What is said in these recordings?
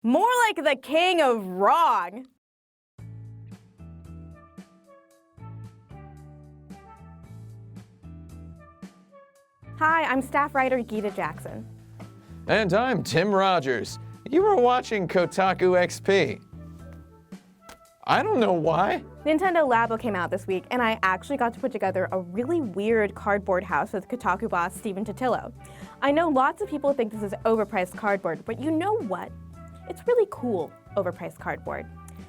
More like the king of wrong. Hi, I'm staff writer Geeta Jackson. And I'm Tim Rogers. You were watching Kotaku XP. I don't know why. Nintendo Labo came out this week, and I actually got to put together a really weird cardboard house with Kotaku boss Stephen Totillo. I know lots of people think this is overpriced cardboard, but you know what? It's really cool, overpriced cardboard.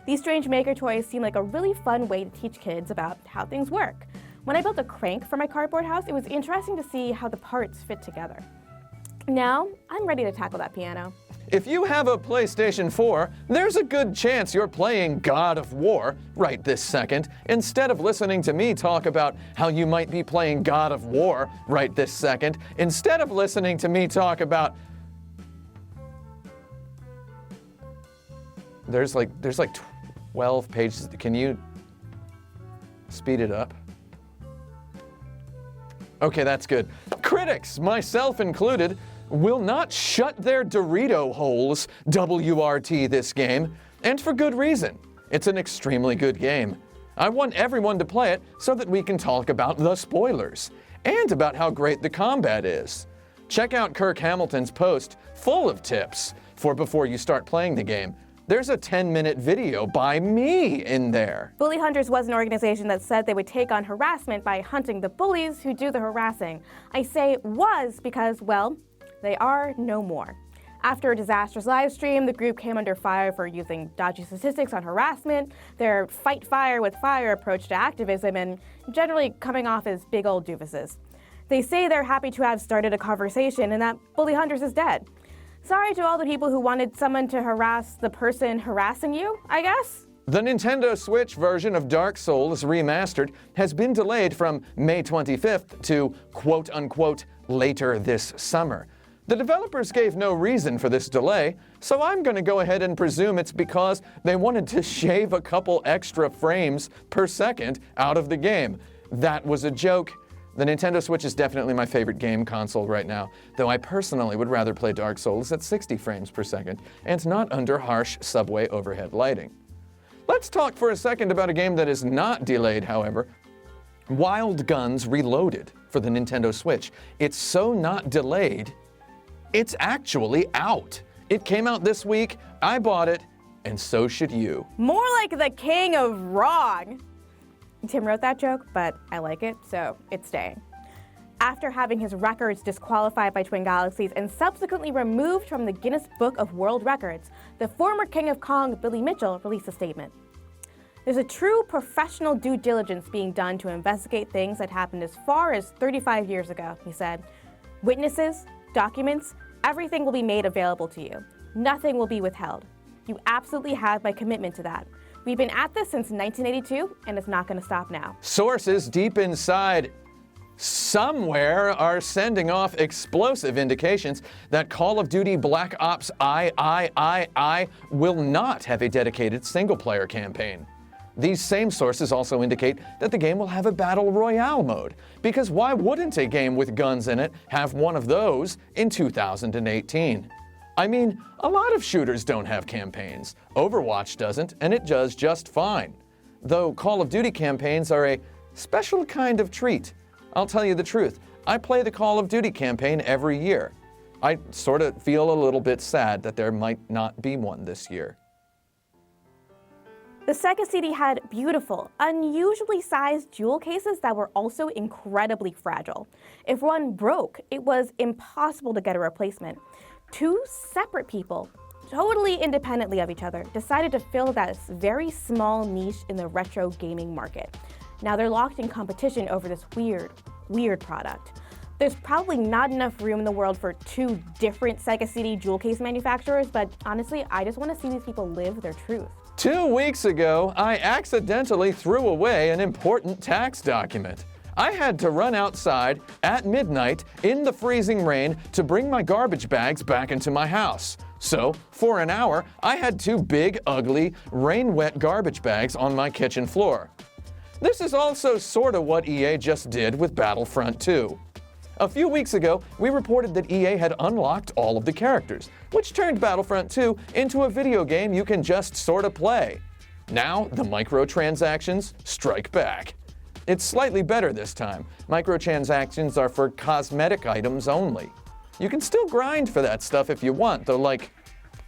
These strange maker toys seem like a really fun way to teach kids about how things work. When I built a crank for my cardboard house, it was interesting to see how the parts fit together. Now, I'm ready to tackle that piano. If you have a PlayStation 4, there's a good chance you're playing God of War right this second, instead of listening to me talk about how you might be playing God of War right this second, instead of listening to me talk about... There's like 12 pages. Can you speed it up? Okay, that's good. Critics, myself included, will not shut their Dorito holes WRT this game, and for good reason. It's an extremely good game. I want everyone to play it so that we can talk about the spoilers, and about how great the combat is. Check out Kirk Hamilton's post, full of tips, for before you start playing the game. There's a 10-minute video by me in there. Bully Hunters was an organization that said they would take on harassment by hunting the bullies who do the harassing. I say was because, well, they are no more. After a disastrous live stream, the group came under fire for using dodgy statistics on harassment, their fight fire with fire approach to activism, and generally coming off as big old doofuses. They say they're happy to have started a conversation and that Bully Hunters is dead. Sorry to all the people who wanted someone to harass the person harassing you, I guess? The Nintendo Switch version of Dark Souls Remastered has been delayed from May 25th to quote-unquote later this summer. The developers gave no reason for this delay, so I'm going to go ahead and presume it's because they wanted to shave a couple extra frames per second out of the game. That was a joke. The Nintendo Switch is definitely my favorite game console right now, though I personally would rather play Dark Souls at 60 frames per second and not under harsh subway overhead lighting. Let's talk for a second about a game that is not delayed, however. Wild Guns Reloaded for the Nintendo Switch. It's so not delayed, it's actually out. It came out this week, I bought it, and so should you. More like the king of wrong. Tim wrote that joke, but I like it, so it's staying. After having his records disqualified by Twin Galaxies and subsequently removed from the Guinness Book of World Records, the former King of Kong, Billy Mitchell, released a statement. There's a true professional due diligence being done to investigate things that happened as far as 35 years ago, he said. Witnesses, documents, everything will be made available to you. Nothing will be withheld. You absolutely have my commitment to that. We've been at this since 1982, and it's not going to stop now. Sources deep inside somewhere are sending off explosive indications that Call of Duty Black Ops I will not have a dedicated single-player campaign. These same sources also indicate that the game will have a Battle Royale mode, because why wouldn't a game with guns in it have one of those in 2018? I mean, a lot of shooters don't have campaigns. Overwatch doesn't, and it does just fine. Though Call of Duty campaigns are a special kind of treat. I'll tell you the truth, I play the Call of Duty campaign every year. I sort of feel a little bit sad that there might not be one this year. The Sega CD had beautiful, unusually sized jewel cases that were also incredibly fragile. If one broke, it was impossible to get a replacement. Two separate people, totally independently of each other, decided to fill that very small niche in the retro gaming market. Now they're locked in competition over this weird product. There's probably not enough room in the world for two different Sega CD jewel case manufacturers, but honestly, I just want to see these people live their truth. 2 weeks ago, I accidentally threw away an important tax document. I had to run outside at midnight in the freezing rain to bring my garbage bags back into my house. So, for an hour, I had two big, ugly, rain-wet garbage bags on my kitchen floor. This is also sort of what EA just did with Battlefront 2. A few weeks ago, we reported that EA had unlocked all of the characters, which turned Battlefront 2 into a video game you can just sort of play. Now, the microtransactions strike back. It's slightly better this time. Microtransactions are for cosmetic items only. You can still grind for that stuff if you want, though, like,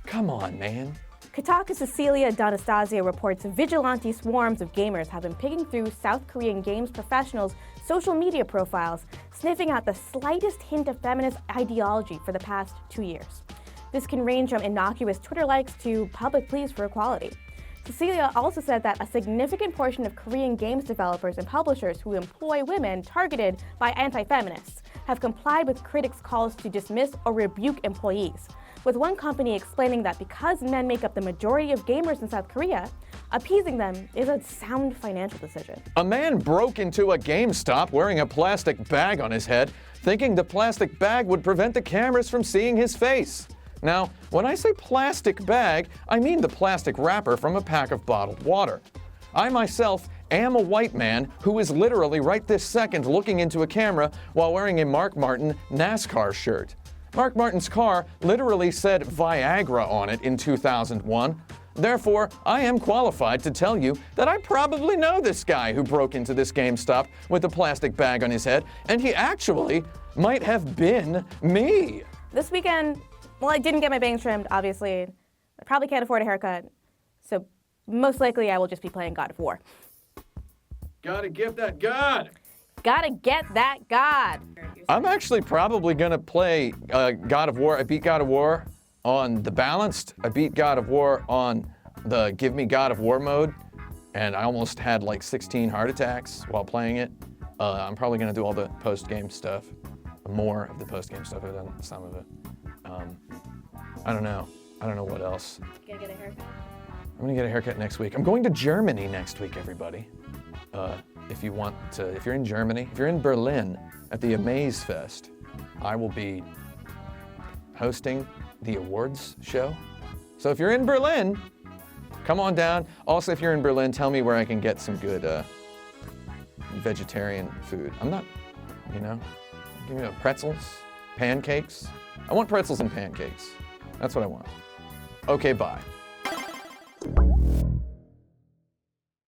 come on, man. Kotaku's Cecilia D'Anastasio reports vigilante swarms of gamers have been picking through South Korean games professionals' social media profiles, sniffing out the slightest hint of feminist ideology for the past 2 years. This can range from innocuous Twitter likes to public pleas for equality. Cecilia also said that a significant portion of Korean games developers and publishers who employ women targeted by anti-feminists have complied with critics' calls to dismiss or rebuke employees, with one company explaining that because men make up the majority of gamers in South Korea, appeasing them is a sound financial decision. A man broke into a GameStop wearing a plastic bag on his head, thinking the plastic bag would prevent the cameras from seeing his face. Now, when I say plastic bag, I mean the plastic wrapper from a pack of bottled water. I myself am a white man who is literally right this second looking into a camera while wearing a Mark Martin NASCAR shirt. Mark Martin's car literally said Viagra on it in 2001. Therefore, I am qualified to tell you that I probably know this guy who broke into this GameStop with a plastic bag on his head, and he actually might have been me. This weekend, well, I didn't get my bangs trimmed, obviously. I probably can't afford a haircut, so most likely I will just be playing God of War. Gotta get that God! Gotta get that God! I'm actually probably gonna play God of War. I beat God of War on the balanced. I beat God of War on the Give Me God of War mode, and I almost had like 16 heart attacks while playing it. I'm probably gonna do all the post-game stuff. More of the post-game stuff. I've done some of it. I don't know. I don't know what else. You gonna get a haircut? I'm gonna get a haircut next week. I'm going to Germany next week, everybody. If you're in Germany, if you're in Berlin at the Amaze Fest, I will be hosting the awards show. So if you're in Berlin, come on down. Also, if you're in Berlin, tell me where I can get some good vegetarian food. I'm not, give me pretzels, pancakes. I want pretzels and pancakes. That's what I want. Okay, bye.